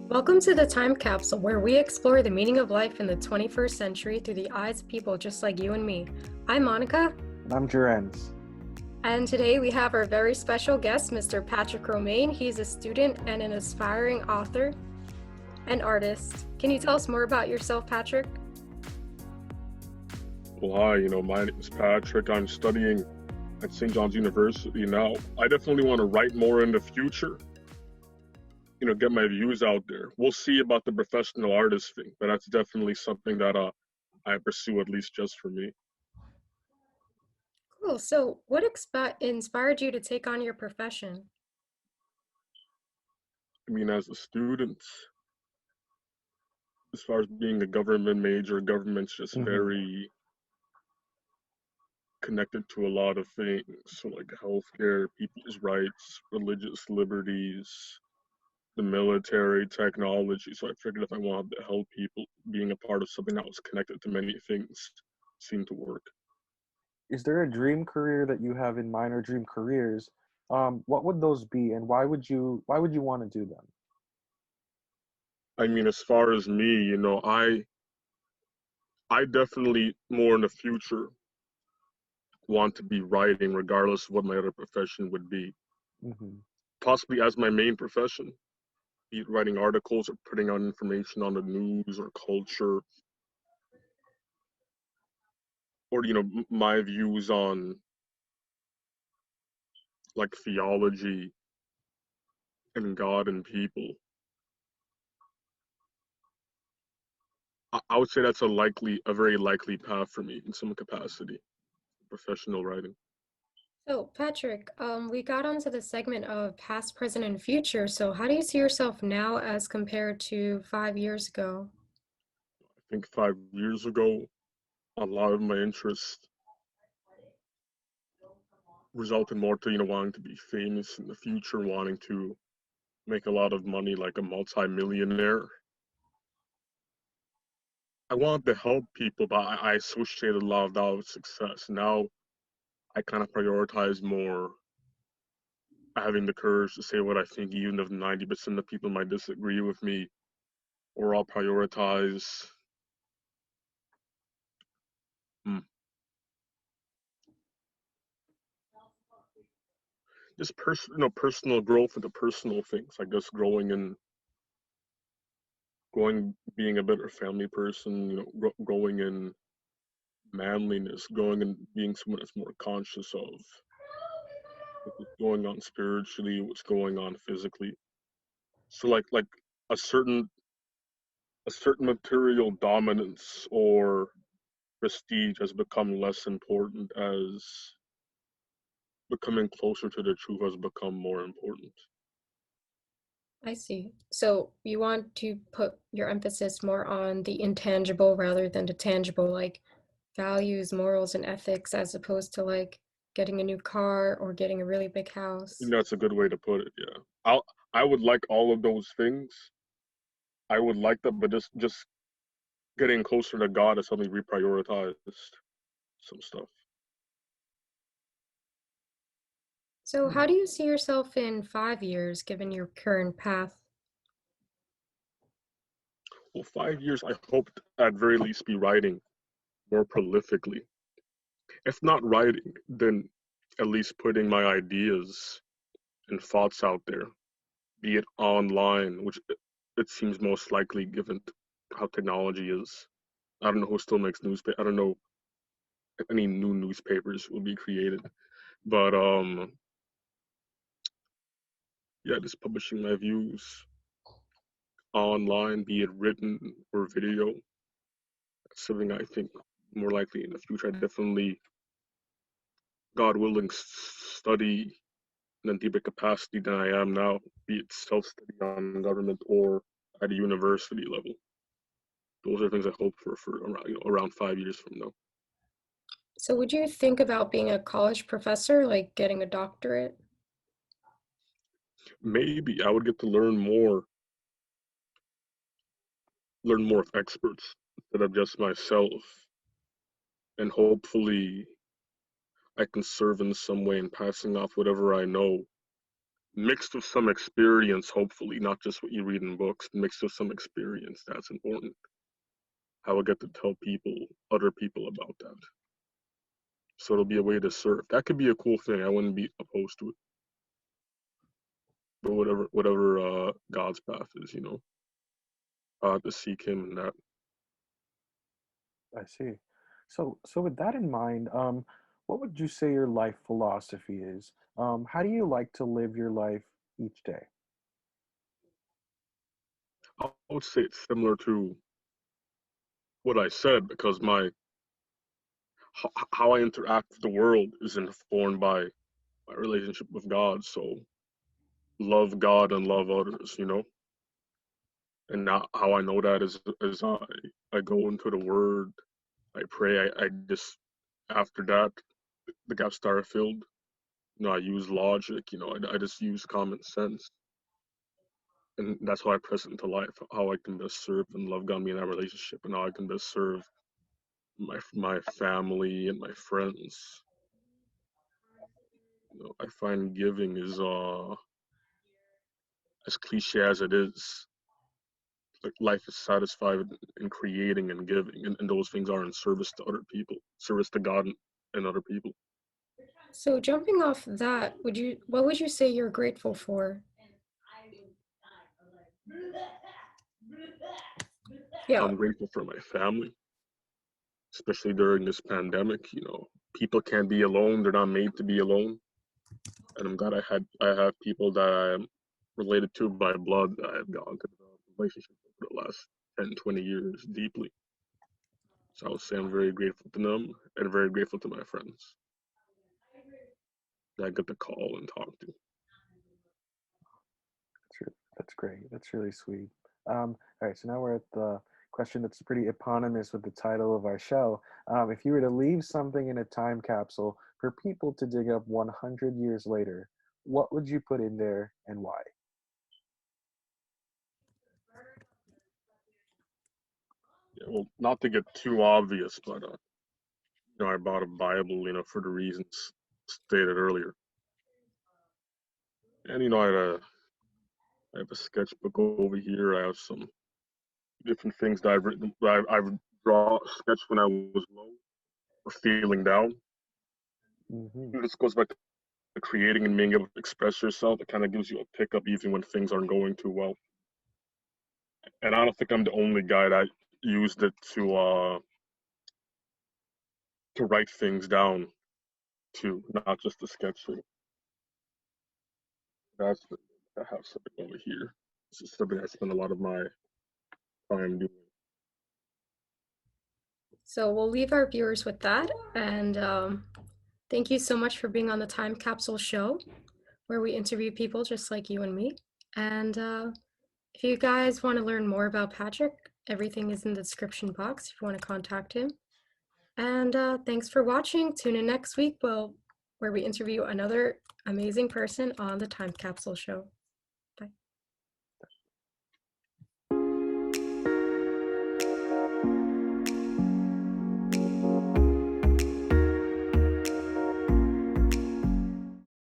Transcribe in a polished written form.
Welcome to the Time Capsule, where we explore the meaning of life in the 21st century through the eyes of people just like you and me. I'm Monica. And I'm Joerenz. And today we have our very special guest, Mr. Patrick Romain. He's a student and an aspiring author and artist. Can you tell us more about yourself, Patrick? Well, hi, my name is Patrick. I'm studying at St. John's University now. I definitely want to write more in the future, get my views out there. We'll see about the professional artist thing, but that's definitely something that I pursue, at least just for me. Cool. So what inspired you to take on your profession? As a student, as far as being a government major, government's just very connected to a lot of things. So like healthcare, people's rights, religious liberties, the military, technology. So I figured if I wanted to help people, being a part of something that was connected to many things seemed to work. Is there a dream career that you have in mind, or dream careers? What would those be, and why would you want to do them? As far as me, I definitely more in the future want to be writing, regardless of what my other profession would be. Possibly as my main profession, be it writing articles or putting out information on the news or culture, or my views on like theology and God and people. I would say that's a very likely path for me in some capacity, professional writing. So, Patrick, we got onto the segment of past, present, and future. So, how do you see yourself now as compared to 5 years ago? I think 5 years ago, a lot of my interest resulted more to, wanting to be famous in the future, wanting to make a lot of money like a multi-millionaire. I wanted to help people, but I associated a lot of that with success. Now, I kind of prioritize more having the courage to say what I think, even if 90% of people might disagree with me, or I'll prioritize just personal growth into personal things. I guess being a better family person, growing in manliness, growing and being someone that's more conscious of what's going on spiritually, what's going on physically. So like a certain material dominance or prestige has become less important as becoming closer to the truth has become more important. I see. So you want to put your emphasis more on the intangible rather than the tangible, like values, morals, and ethics, as opposed to like getting a new car or getting a really big house. That's a good way to put it, yeah. I would like all of those things. I would like them, but just getting closer to God has helped me reprioritize some stuff. So how do you see yourself in 5 years, given your current path? Well, 5 years, I hope to at very least be writing more prolifically. If not writing, then at least putting my ideas and thoughts out there, be it online, which it seems most likely given how technology is. I don't know who still makes newspaper. I don't know if any new newspapers will be created, but yeah, just publishing my views online, be it written or video. That's something I think more likely in the future. I definitely, God willing, study in a deeper capacity than I am now, be it self-study on government or at a university level. Those are things I hope for around 5 years from now. So would you think about being a college professor, like getting a doctorate? Maybe I would get to learn more of experts instead of just myself, and hopefully I can serve in some way in passing off whatever I know mixed with some experience, hopefully, not just what you read in books, mixed with some experience. That's important. I will get to tell other people about that. So it'll be a way to serve. That could be a cool thing. I wouldn't be opposed to it. But whatever God's path is, to seek Him in that. I see. So with that in mind, what would you say your life philosophy is? How do you like to live your life each day? I would say it's similar to what I said because how I interact with the world is informed by my relationship with God. So love God and love others. And now how I know that is as I go into the Word, I pray. I just after that the gaps that are filled. I use logic. I just use common sense, and that's how I press it into life. How I can best serve and love God, me in that relationship, and how I can best serve my family and my friends. I find giving is as cliche as it is. Like life is satisfied in creating and giving, and those things are in service to other people, service to God and other people. So jumping off that, what would you say you're grateful for? Yeah. I'm grateful for my family, especially during this pandemic. People can't be alone; they're not made to be alone. And I'm glad I have people that I'm related to by blood that I've gone to develop relationships over the last 10, 20 years deeply. So I would say I'm very grateful to them and very grateful to my friends that I get to call and talk to. That's great. That's really sweet. All right, so now we're at the question that's pretty eponymous with the title of our show. If you were to leave something in a time capsule for people to dig up 100 years later, what would you put in there and why? Yeah, well, not to get too obvious, but I bought a Bible, for the reasons stated earlier. And I have a sketchbook over here. I have some different things that I've written. I've draw sketch when I was low or feeling down. Hmm. And this goes back to creating and being able to express yourself. It kind of gives you a pickup even when things aren't going too well. And I don't think I'm the only guy that used it to write things down too, not just the sketching. I have something over here. This is something I spend a lot of my time doing. So we'll leave our viewers with that. And thank you so much for being on the Time Capsule Show, where we interview people just like you and me. And if you guys want to learn more about Patrick, everything is in the description box if you want to contact him. And thanks for watching. Tune in next week where we interview another amazing person on the Time Capsule Show.